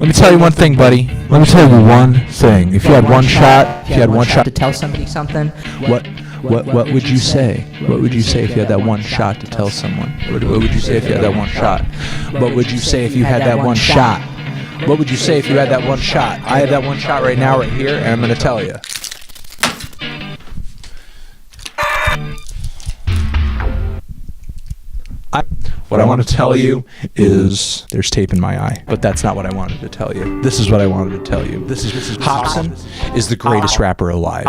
Let me tell you one thing, buddy. Let me tell you one thing. If you had one shot, to tell somebody something, what would you say? What would you say if you had that one shot to tell someone? What would you say if you had that one shot? What would you say if you had that one shot? What would you say if you had that one shot? I have that one shot right now, right here, and I'm going to tell you. What I want to tell you is there's tape in my eye, but that's not what I wanted to tell you. This is what I wanted to tell you. This is Hopsin is the greatest rapper alive.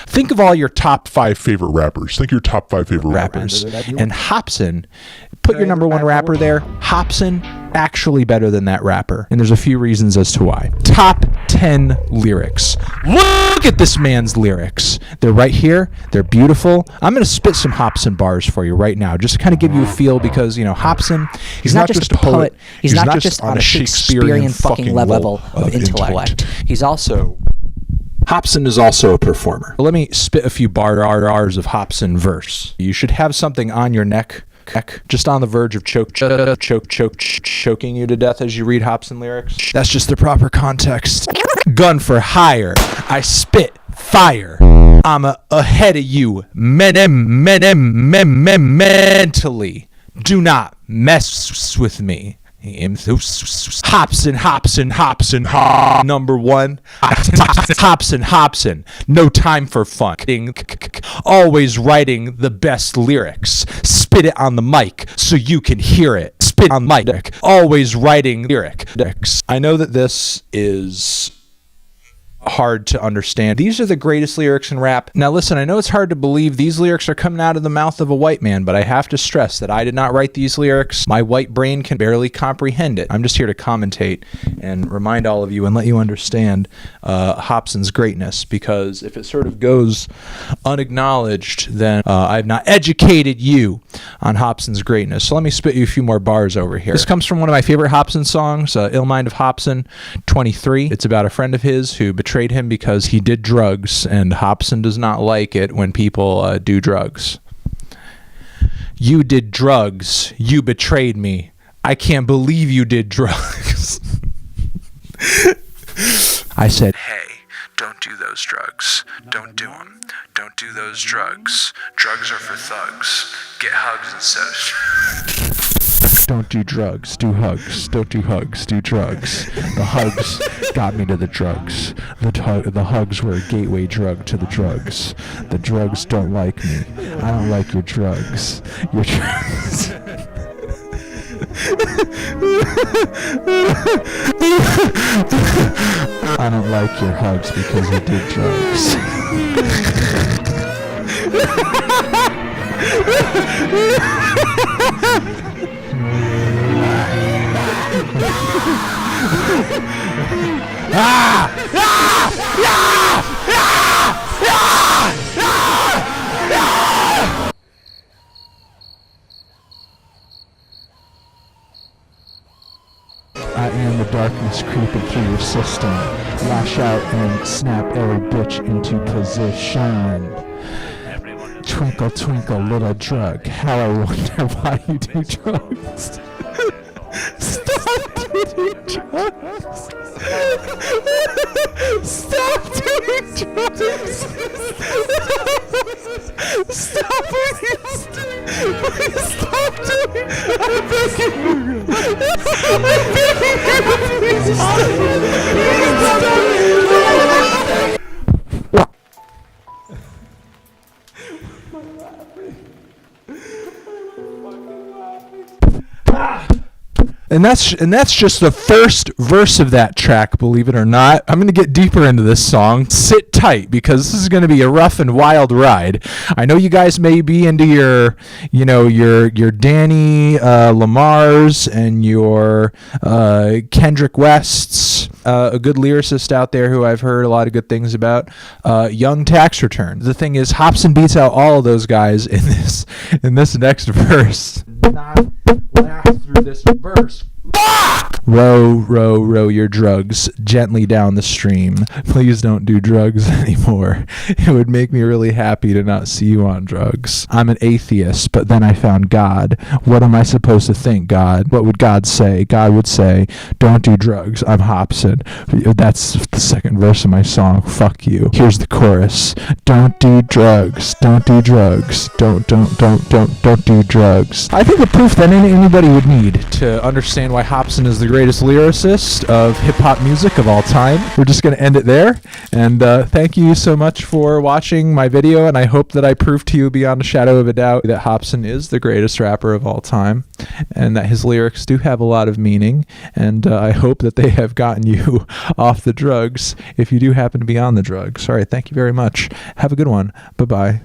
Think of all your top 5 favorite rappers. Think of your top 5 favorite rappers. And Hopsin, put your number 1 rapper there. Hopsin, actually better than that rapper. And there's a few reasons as to why. Top 10 lyrics. Look at this man's lyrics. They're right here. They're beautiful. I'm going to spit some Hopsin bars for you right now, just to kind of give you a feel, because, you know, Hopsin, he's not just a poet. He's not just on a Shakespearean fucking level of intellect. He's also... Hopsin is also a performer. Let me spit a few bars of Hopsin verse. You should have something on your neck, just on the verge of choking you to death as you read Hopsin lyrics. That's just the proper context. Gun for hire. I spit fire. I'm ahead of you. Mentally. Do not mess with me. Hopsin, number 1. Hopsin, no time for fun. Always writing the best lyrics. Spit it on the mic so you can hear it. Spit on mic. Always writing lyrics. I know that this is hard to understand. These are the greatest lyrics in rap. Now listen, I know it's hard to believe these lyrics are coming out of the mouth of a white man, but I have to stress that I did not write these lyrics. My white brain can barely comprehend it. I'm just here to commentate and remind all of you and let you understand Hopsin's greatness, because if it sort of goes unacknowledged, then I've not educated you on Hopsin's greatness. So let me spit you a few more bars over here. This comes from one of my favorite Hopsin songs, Ill Mind of Hopsin 23. It's about a friend of his who betrayed him because he did drugs, and Hopsin does not like it when people do drugs. You did drugs. You betrayed me. I can't believe you did drugs. I said, hey, don't do those drugs. Don't do them. Don't do those drugs. Drugs are for thugs. Get hugs instead. Don't do drugs, do hugs. Don't do hugs, do drugs. The hugs got me to the drugs. The hugs were a gateway drug to the drugs. The drugs don't like me. I don't like your drugs. Your drugs. I don't like your hugs because you did drugs. I am the darkness creeping through your system. Lash out and snap every bitch into position. Twinkle, twinkle, little drug. How I wonder why you do drugs. Stop doing drugs. Stop doing drugs. Stop, please. Please stop doing. I'm begging you. I'm begging you. Please stop. Please stop. And that's just the first verse of that track, believe it or not. I'm going to get deeper into this song. Sit tight, because this is going to be a rough and wild ride. I know you guys may be into your Danny Lamars and your Kendrick Wests, a good lyricist out there who I've heard a lot of good things about. Young Tax Return. The thing is, Hopsin beats out all of those guys in this next verse. Not laugh through this verse. Row, row, row your drugs gently down the stream. Please don't do drugs anymore. It would make me really happy to not see you on drugs. I'm an atheist, but then I found God. What am I supposed to think, God? What would God say? God would say, don't do drugs. I'm Hopsin. That's the second verse of my song. Fuck you. Here's the chorus. Don't do drugs. Don't do drugs. Don't do drugs. I think the proof that anybody would need to understand why Hopsin is the greatest lyricist of hip-hop music of all time. We're just going to end it there, and thank you so much for watching my video, and I hope that I proved to you beyond a shadow of a doubt that Hopsin is the greatest rapper of all time, and that his lyrics do have a lot of meaning, and I hope that they have gotten you off the drugs if you do happen to be on the drugs. All right, thank you very much. Have a good one. Bye-bye.